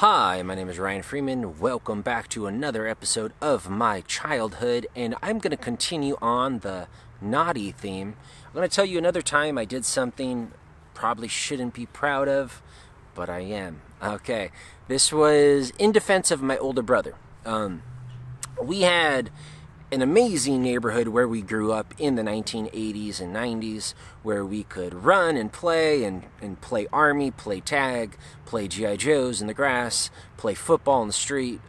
Hi, my name is Ryan Freeman. Welcome back to another episode of my childhood, and I'm going to continue on the naughty theme. I'm going to tell you another time I did something probably shouldn't be proud of, but I am. Okay, this was in defense of my older brother. We had an amazing neighborhood where we grew up in the 1980s and 90s, where we could run and play play army, play tag, play GI Joes in the grass, play football in the street,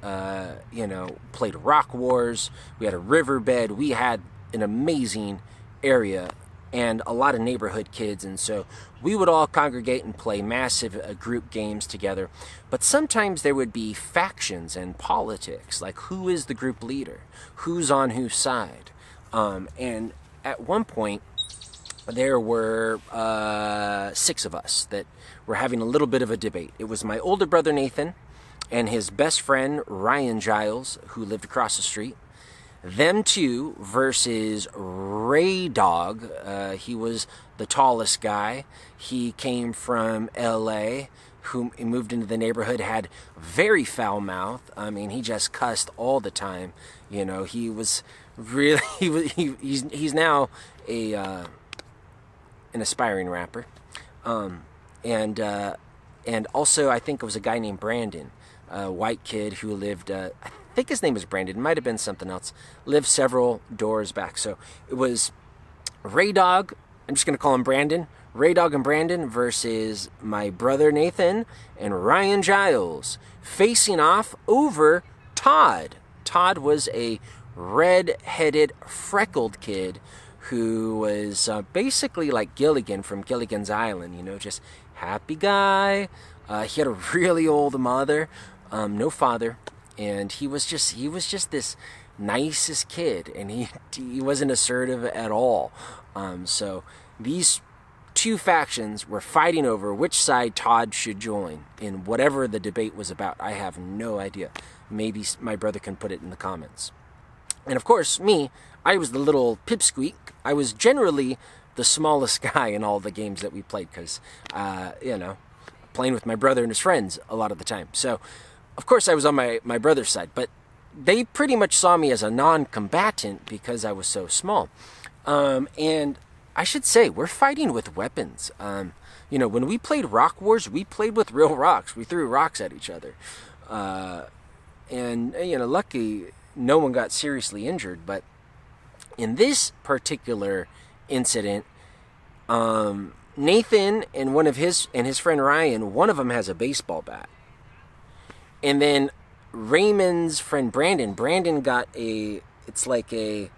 played rock wars. We had a riverbed. We had an amazing area and a lot of neighborhood kids, and so we would all congregate and play massive group games together. But sometimes there would be factions and politics, like who is the group leader, who's on whose side. And at one point, there were 6 of us that were having a little bit of a debate. It was my older brother Nathan and his best friend Ryan Giles, who lived across the street. Them two versus Ray Dog. He was the tallest guy. He came from LA, who moved into the neighborhood, had very foul mouth. I mean, he just cussed all the time. You know, he was really, he's now an aspiring rapper. And also I think it was a guy named Brandon, a white kid who lived, I think his name was Brandon, it might have been something else, lived several doors back. So it was Ray Dog, I'm just going to call him Brandon, Ray Dog and Brandon versus my brother Nathan and Ryan Giles, facing off over Todd. Todd was a red-headed, freckled kid who was basically like Gilligan from Gilligan's Island, you know, just happy guy. He had a really old mother, no father. And he was just this nicest kid, and he wasn't assertive at all. So these two factions were fighting over which side Todd should join in whatever the debate was about. I have no idea. Maybe my brother can put it in the comments. And of course, I was the little pipsqueak. I was generally the smallest guy in all the games that we played because, playing with my brother and his friends a lot of the time. So of course, I was on my brother's side, but they pretty much saw me as a non-combatant because I was so small. And I should say, we're fighting with weapons. When we played Rock Wars, we played with real rocks. We threw rocks at each other. Lucky no one got seriously injured. But in this particular incident, Nathan and his friend Ryan, one of them has a baseball bat. And then Raymond's friend Brandon got it's like a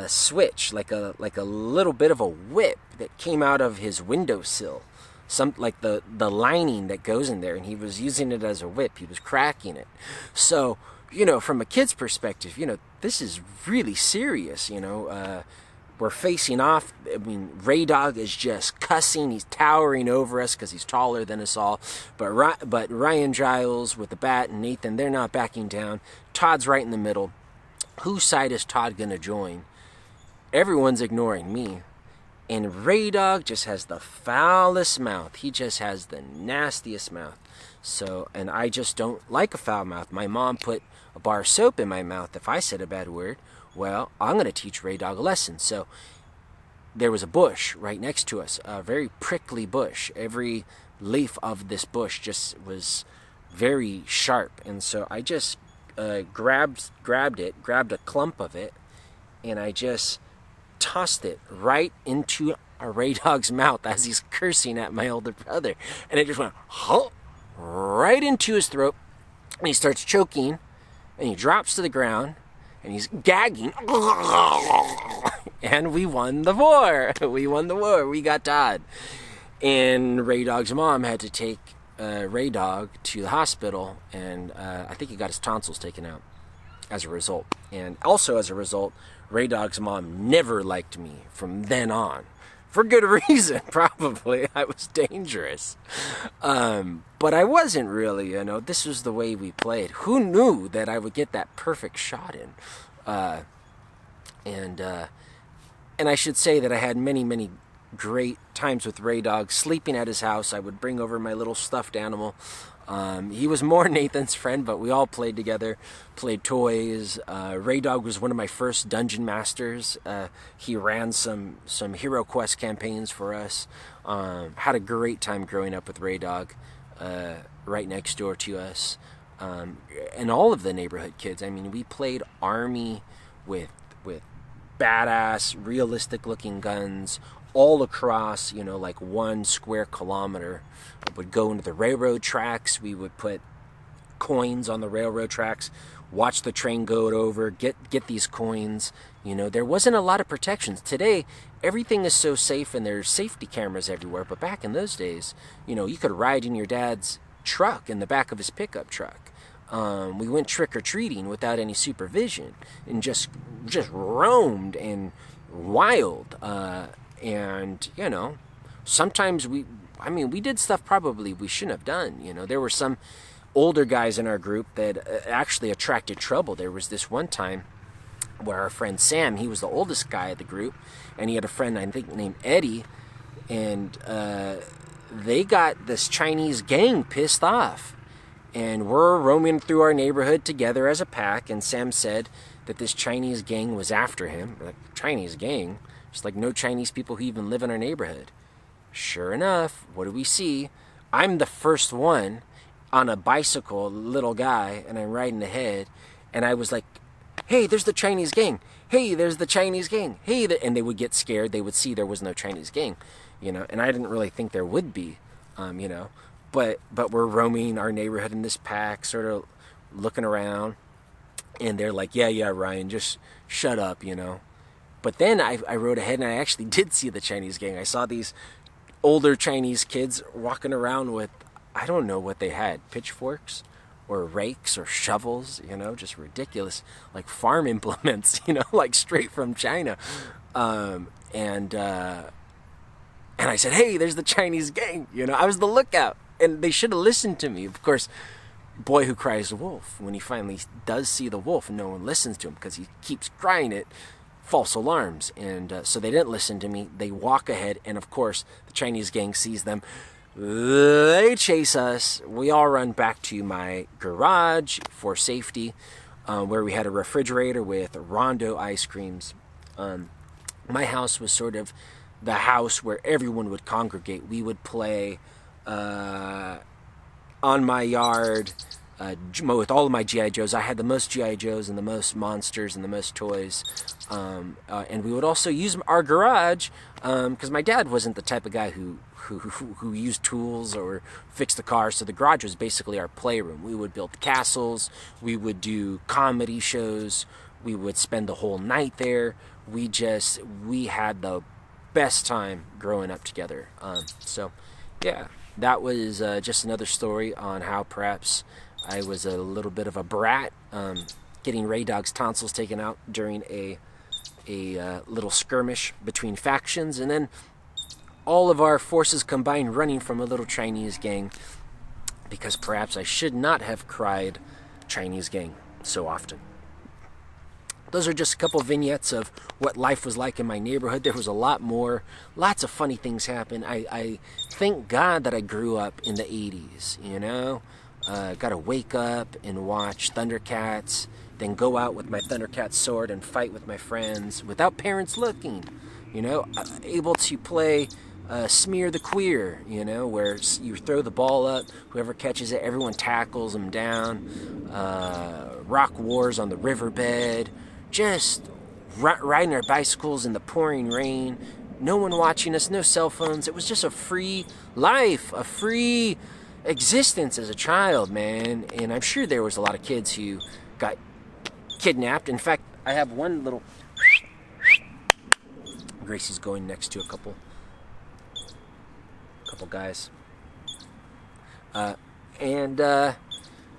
switch, like a little bit of a whip that came out of his windowsill. Some like the lining that goes in there, and he was using it as a whip. He was cracking it. So, from a kid's perspective, this is really serious, we're facing off. I mean, Ray Dog is just cussing. He's towering over us because he's taller than us all. But Ryan Giles with the bat and Nathan, they're not backing down. Todd's right in the middle. Whose side is Todd going to join? Everyone's ignoring me. And Ray Dog just has the foulest mouth. He just has the nastiest mouth. So, and I just don't like a foul mouth. My mom put a bar of soap in my mouth if I said a bad word. Well, I'm going to teach Ray Dog a lesson. So there was a bush right next to us, a very prickly bush. Every leaf of this bush just was very sharp. And so I just grabbed a clump of it, and I just tossed it right into Ray Dog's mouth as he's cursing at my older brother. And it just went right into his throat, and he starts choking, and he drops to the ground. And he's gagging. And we won the war. We got Todd. And Ray Dog's mom had to take Ray Dog to the hospital. And I think he got his tonsils taken out as a result. And also as a result, Ray Dog's mom never liked me from then on. For good reason, probably. I was dangerous. But I wasn't really, This was the way we played. Who knew that I would get that perfect shot in? And I should say that I had many, many great times with Ray Dog, sleeping at his house. I would bring over my little stuffed animal. He was more Nathan's friend, but we all played together, played toys. Ray Dog was one of my first dungeon masters. He ran some Hero Quest campaigns for us. Had a great time growing up with Ray Dog, right next door to us. And all of the neighborhood kids. I mean, we played army with badass, realistic-looking guns all across, like 1 square kilometer. We would go into the railroad tracks. We would put coins on the railroad tracks, watch the train go over, get these coins. There wasn't a lot of protections. Today, everything is so safe and there's safety cameras everywhere. But back in those days, you could ride in your dad's truck, in the back of his pickup truck. We went trick-or-treating without any supervision and just roamed and wild. And sometimes we did stuff probably we shouldn't have done. There were some older guys in our group that actually attracted trouble. There was this one time where our friend Sam, he was the oldest guy of the group, and he had a friend, I think, named Eddie, and they got this Chinese gang pissed off. And we're roaming through our neighborhood together as a pack, and Sam said that this Chinese gang was after him. Like, Chinese gang? Just like no Chinese people who even live in our neighborhood. Sure enough, what do we see? I'm the first one on a bicycle, little guy, and I'm riding ahead, and I was like, hey, there's the Chinese gang. Hey, there's the Chinese gang. Hey, and they would get scared. They would see there was no Chinese gang, and I didn't really think there would be, But we're roaming our neighborhood in this pack, sort of looking around, and they're like, yeah, Ryan, just shut up, But then I rode ahead, and I actually did see the Chinese gang. I saw these older Chinese kids walking around with, I don't know what they had, pitchforks or rakes or shovels, just ridiculous, like farm implements, like straight from China. And I said, hey, there's the Chinese gang. I was the lookout. And they should have listened to me. Of course, boy who cries wolf. When he finally does see the wolf, no one listens to him because he keeps crying it. False alarms. And so they didn't listen to me. They walk ahead. And of course, the Chinese gang sees them. They chase us. We all run back to my garage for safety, where we had a refrigerator with Rondo ice creams. My house was sort of the house where everyone would congregate. We would play on my yard with all of my G.I. Joes. I had the most G.I. Joes and the most monsters and the most toys. And we would also use our garage because my dad wasn't the type of guy who used tools or fixed the car. So the garage was basically our playroom. We would build castles. We would do comedy shows. We would spend the whole night there. We had the best time growing up together. So, yeah. That was just another story on how perhaps I was a little bit of a brat, getting Ray Dog's tonsils taken out during a little skirmish between factions, and then all of our forces combined running from a little Chinese gang, because perhaps I should not have cried Chinese gang so often. Those are just a couple vignettes of what life was like in my neighborhood. There was a lot more. Lots of funny things happened. I thank God that I grew up in the 80s, Got to wake up and watch Thundercats, then go out with my Thundercat sword and fight with my friends without parents looking, Able to play Smear the Queer, where you throw the ball up, whoever catches it, everyone tackles them down. Rock Wars on the riverbed. Just riding our bicycles in the pouring rain, no one watching us, no cell phones. It was just a free life, a free existence as a child, man. And I'm sure there was a lot of kids who got kidnapped. In fact, I have one little... Gracie's going next to a couple guys.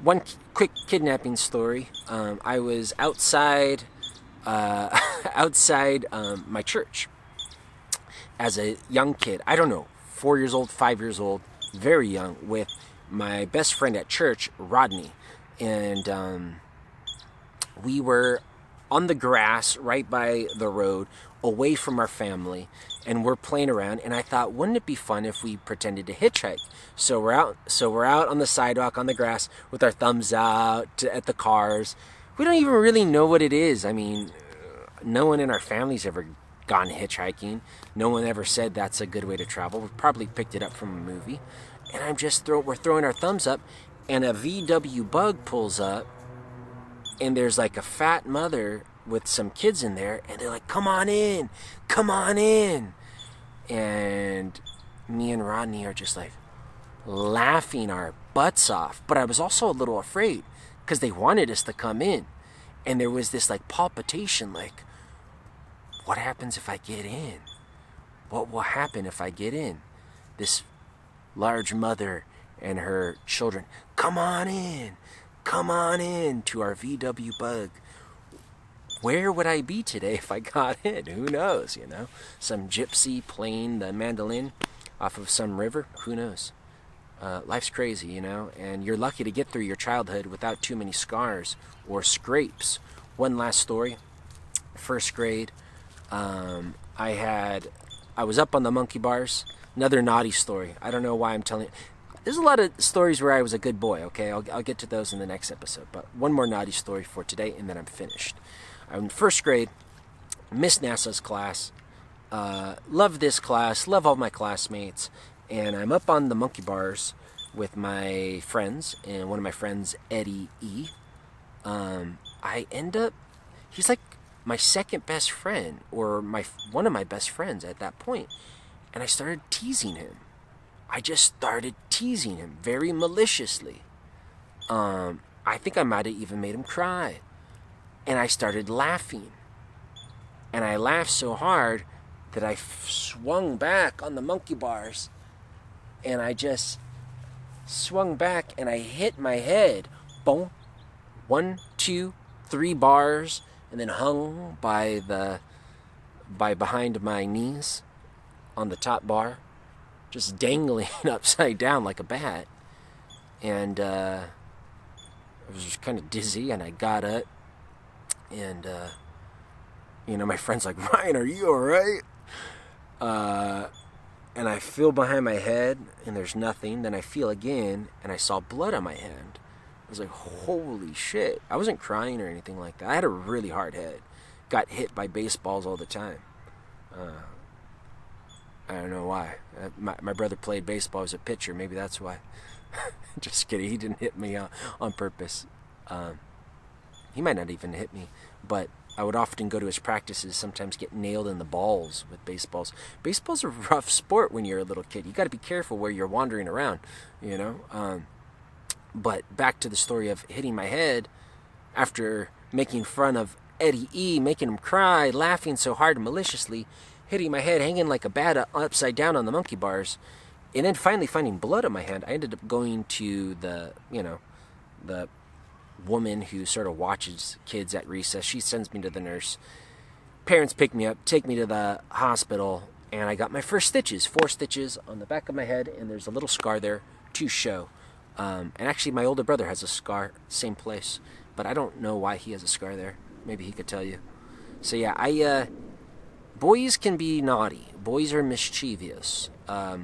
One quick kidnapping story. I was outside my church as a young kid. I don't know, 4 years old, 5 years old, very young, with my best friend at church, Rodney. And we were on the grass right by the road, away from our family, and we're playing around. And I thought, wouldn't it be fun if we pretended to hitchhike? So we're out on the sidewalk on the grass with our thumbs out at the cars. We don't even really know what it is. I mean, no one in our family's ever gone hitchhiking. No one ever said that's a good way to travel. We probably picked it up from a movie. And we're throwing our thumbs up, and a VW Bug pulls up, and there's like a fat mother with some kids in there, and they're like, come on in, come on in. And me and Rodney are just like laughing our butts off. But I was also a little afraid because they wanted us to come in. And there was this like palpitation, like, what happens if I get in? What will happen if I get in? This large mother and her children, come on in to our VW Bug. Where would I be today if I got in? Who knows, you know? Some gypsy playing the mandolin off of some river? Who knows? Life's crazy, you know? And you're lucky to get through your childhood without too many scars or scrapes. One last story. First grade, I was up on the monkey bars. Another naughty story. I don't know why I'm telling you. There's a lot of stories where I was a good boy, okay? I'll get to those in the next episode. But one more naughty story for today, and then I'm finished. I'm in first grade, missed NASA's class. Love this class, love all my classmates. And I'm up on the monkey bars with my friends, and one of my friends, Eddie E. I end up, he's like my second best friend, or one of my best friends at that point. And I started teasing him. I just started teasing him very maliciously. I think I might have even made him cry. And I started laughing. And I laughed so hard that I swung back on the monkey bars. And I just swung back and I hit my head. Boom. 1, 2, 3 bars. And then hung by behind my knees on the top bar. Just dangling upside down like a bat. And I was just kind of dizzy, and I got up. And, my friend's like, Ryan, are you alright? And I feel behind my head, and there's nothing. Then I feel again, and I saw blood on my hand. I was like, holy shit. I wasn't crying or anything like that. I had a really hard head. Got hit by baseballs all the time. I don't know why. My brother played baseball as a pitcher. Maybe that's why. Just kidding. He didn't hit me on purpose. He might not even hit me. But I would often go to his practices, sometimes get nailed in the balls with baseballs. Baseball's a rough sport when you're a little kid. You got to be careful where you're wandering around, you know. But back to the story of hitting my head after making fun of Eddie E., making him cry, laughing so hard and maliciously, hitting my head, hanging like a bat upside down on the monkey bars, and then finally finding blood on my hand. I ended up going to the woman who sort of watches kids at recess. She sends me to the nurse. Parents pick me up, take me to the hospital, and I got my first stitches. 4 stitches on the back of my head, and there's a little scar there to show. And actually, my older brother has a scar, same place, but I don't know why he has a scar there. Maybe he could tell you. So yeah, boys can be naughty. Boys are mischievous. But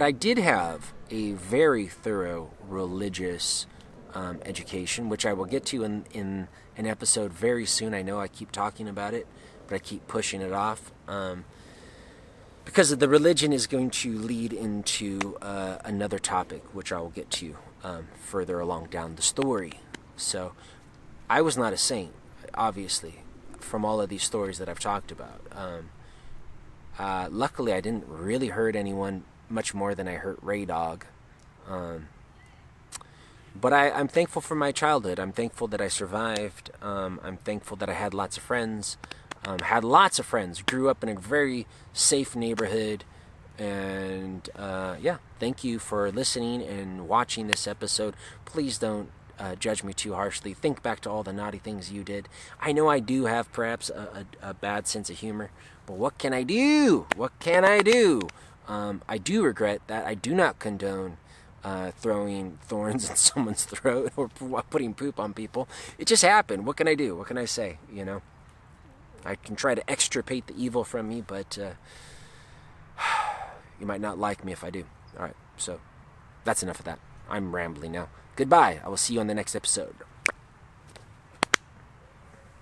I did have a very thorough religious education, which I will get to in an episode very soon. I know I keep talking about it, but I keep pushing it off. Because the religion is going to lead into another topic, which I will get to further along down the story. So, I was not a saint, obviously, from all of these stories that I've talked about. Luckily, I didn't really hurt anyone much more than I hurt Ray Dog. But I'm thankful for my childhood. I'm thankful that I survived. I'm thankful that I had lots of friends. Grew up in a very safe neighborhood. And thank you for listening and watching this episode. Please don't judge me too harshly. Think back to all the naughty things you did. I know I do have perhaps a bad sense of humor, but what can I do? I do regret that. I do not condone throwing thorns in someone's throat or putting poop on people. It just happened. What can I do? What can I say? I can try to extirpate the evil from me, but you might not like me if I do. All right, so that's enough of that. I'm rambling now. Goodbye. I will see you on the next episode.